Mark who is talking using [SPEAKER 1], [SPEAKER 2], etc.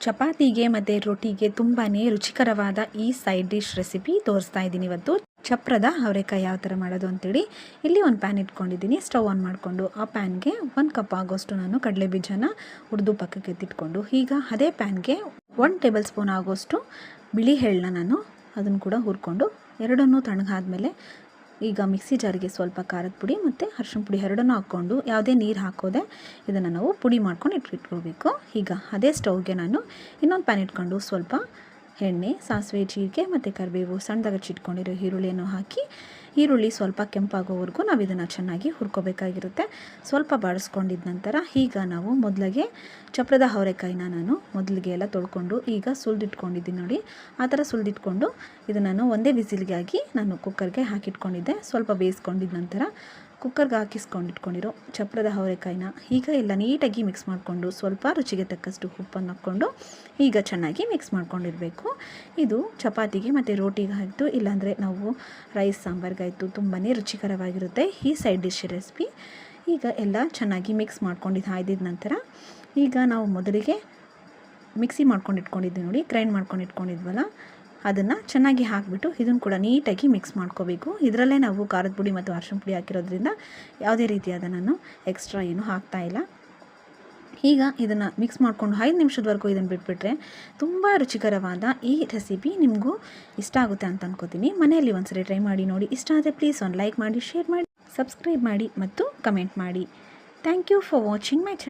[SPEAKER 1] ಚಪಾತಿಗೆ ಮತ್ತು ರೊಟ್ಟಿಗೆ ತುಂಬಾ ರುಚಿಕರವಾದ ಈ ಸೈಡ್ ಡಿಶ್ ರೆಸಿಪಿ ತೋರಿಸ್ತಾ ಇದ್ದೀನಿ ಇವತ್ತು. ಚಪ್ರದ ಅವರೆಕಾಯಿ ಯಾವ ಥರ ಮಾಡೋದು ಅಂತೇಳಿ ಇಲ್ಲಿ ಒಂದು ಪ್ಯಾನ್ ಇಟ್ಕೊಂಡಿದ್ದೀನಿ. ಸ್ಟವ್ ಆನ್ ಮಾಡಿಕೊಂಡು ಆ ಪ್ಯಾನ್ಗೆ 1 ಕಪ್ ಆಗೋಷ್ಟು ನಾನು ಕಡಲೆ ಬೀಜನ ಹುರಿದು ಪಕ್ಕಕ್ಕೆ ಎತ್ತಿಟ್ಕೊಂಡು, ಈಗ ಅದೇ ಪ್ಯಾನ್ಗೆ 1 ಟೇಬಲ್ ಸ್ಪೂನ್ ಆಗೋಷ್ಟು ಬಿಳಿ ಎಳ್ಳನ್ನ ನಾನು ಅದನ್ನು ಕೂಡ ಹುರ್ಕೊಂಡು ಎರಡನ್ನೂ ತಣ್ಣಗಾದ್ಮೇಲೆ ಈಗ ಮಿಕ್ಸಿ ಜಾರಿಗೆ ಸ್ವಲ್ಪ ಖಾರದ ಪುಡಿ ಮತ್ತು ಅರಿಶಿನ ಪುಡಿ ಎರಡನ್ನೂ ಹಾಕ್ಕೊಂಡು ಯಾವುದೇ ನೀರು ಹಾಕೋದೆ ಇದನ್ನು ನಾವು ಪುಡಿ ಮಾಡ್ಕೊಂಡು ಇಟ್ಕೊಳ್ಬೇಕು. ಈಗ ಅದೇ ಸ್ಟವ್ಗೆ ನಾನು ಇನ್ನೊಂದು ಪ್ಯಾನ್ ಇಟ್ಕೊಂಡು ಸ್ವಲ್ಪ ಎಣ್ಣೆ, ಸಾಸಿವೆ, ಜೀರಿಗೆ ಮತ್ತು ಕರಿಬೇವು, ಸಣ್ಣದಾಗಿ ಹೆಚ್ಚಿಟ್ಕೊಂಡಿರೋ ಈರುಳ್ಳಿಯನ್ನು ಹಾಕಿ ಈರುಳ್ಳಿ ಸ್ವಲ್ಪ ಕೆಂಪಾಗೋವರೆಗೂ ನಾವು ಇದನ್ನು ಚೆನ್ನಾಗಿ ಹುರ್ಕೋಬೇಕಾಗಿರುತ್ತೆ. ಸ್ವಲ್ಪ ಬಾಡಿಸ್ಕೊಂಡಿದ್ದ ನಂತರ ಈಗ ನಾವು ಮೊದಲಿಗೆ ಚಪ್ರದ ಅವರೆಕಾಯಿನ ನಾನು ಮೊದಲಿಗೆ ಎಲ್ಲ ತೊಳ್ಕೊಂಡು ಈಗ ಸುಲಿದಿಟ್ಕೊಂಡಿದ್ದೀನಿ ನೋಡಿ. ಆ ಥರ ಸುಲಿದಿಟ್ಕೊಂಡು ಇದನ್ನು ನಾನು ಒಂದೇ ವಿಸಿಲ್ಗಾಗಿ ನಾನು ಕುಕ್ಕರ್ಗೆ ಹಾಕಿಟ್ಕೊಂಡಿದ್ದೆ. ಸ್ವಲ್ಪ ಬೇಯಿಸ್ಕೊಂಡಿದ್ದ ನಂತರ ಕುಕ್ಕರ್ಗೆ ಹಾಕಿಸ್ಕೊಂಡಿಟ್ಕೊಂಡಿರೋ ಚಪ್ರದ ಅವರೆಕಾಯಿನ ಈಗ ಎಲ್ಲ ನೀಟಾಗಿ ಮಿಕ್ಸ್ ಮಾಡಿಕೊಂಡು ಸ್ವಲ್ಪ ರುಚಿಗೆ ತಕ್ಕಷ್ಟು ಉಪ್ಪನ್ನು ಹಾಕ್ಕೊಂಡು ಈಗ ಚೆನ್ನಾಗಿ ಮಿಕ್ಸ್ ಮಾಡ್ಕೊಂಡಿರಬೇಕು. ಇದು ಚಪಾತಿಗೆ ಮತ್ತು ರೋಟಿಗೆ ಆಯಿತು, ಇಲ್ಲಾಂದರೆ ನಾವು ರೈಸ್ ಸಾಂಬಾರ್ಗಾಯಿತು ತುಂಬಾ ರುಚಿಕರವಾಗಿರುತ್ತೆ ಈ ಸೈಡ್ ಡಿಶ್ ರೆಸಿಪಿ. ಈಗ ಎಲ್ಲ ಚೆನ್ನಾಗಿ ಮಿಕ್ಸ್ ಮಾಡ್ಕೊಂಡಿದ್ದು ಆಯ್ದಿದ ನಂತರ ಈಗ ನಾವು ಮೊದಲಿಗೆ ಮಿಕ್ಸಿ ಮಾಡ್ಕೊಂಡಿಟ್ಕೊಂಡಿದ್ವಿ ನೋಡಿ, ಗ್ರೈಂಡ್ ಮಾಡ್ಕೊಂಡು ಇಟ್ಕೊಂಡಿದ್ವಲ್ಲ ಅದನ್ನು ಚೆನ್ನಾಗಿ ಹಾಕಿಬಿಟ್ಟು ಇದನ್ನು ಕೂಡ ನೀಟಾಗಿ ಮಿಕ್ಸ್ ಮಾಡ್ಕೋಬೇಕು. ಇದರಲ್ಲೇ ನಾವು ಖಾರದ ಪುಡಿ ಮತ್ತು ಅರಿಶಿನ ಪುಡಿ ಹಾಕಿರೋದ್ರಿಂದ ಯಾವುದೇ ರೀತಿಯಾದ ನಾನು ಎಕ್ಸ್ಟ್ರಾ ಏನು ಹಾಕ್ತಾಯಿಲ್ಲ. ಈಗ ಇದನ್ನು ಮಿಕ್ಸ್ ಮಾಡಿಕೊಂಡು 5 ನಿಮಿಷದವರೆಗೂ ಇದನ್ನು ಬಿಟ್ಬಿಟ್ರೆ ತುಂಬ ರುಚಿಕರವಾದ ಈ ರೆಸಿಪಿ ನಿಮಗೂ ಇಷ್ಟ ಆಗುತ್ತೆ ಅಂತ ಅನ್ಕೋತೀನಿ. ಮನೆಯಲ್ಲಿ ಒಂದ್ಸರಿ ಟ್ರೈ ಮಾಡಿ ನೋಡಿ. ಇಷ್ಟ ಆದರೆ ಪ್ಲೀಸ್ ಒಂದು ಲೈಕ್ ಮಾಡಿ, ಶೇರ್ ಮಾಡಿ, ಸಬ್ಸ್ಕ್ರೈಬ್ ಮಾಡಿ ಮತ್ತು ಕಮೆಂಟ್ ಮಾಡಿ. Thank you for watching my channel.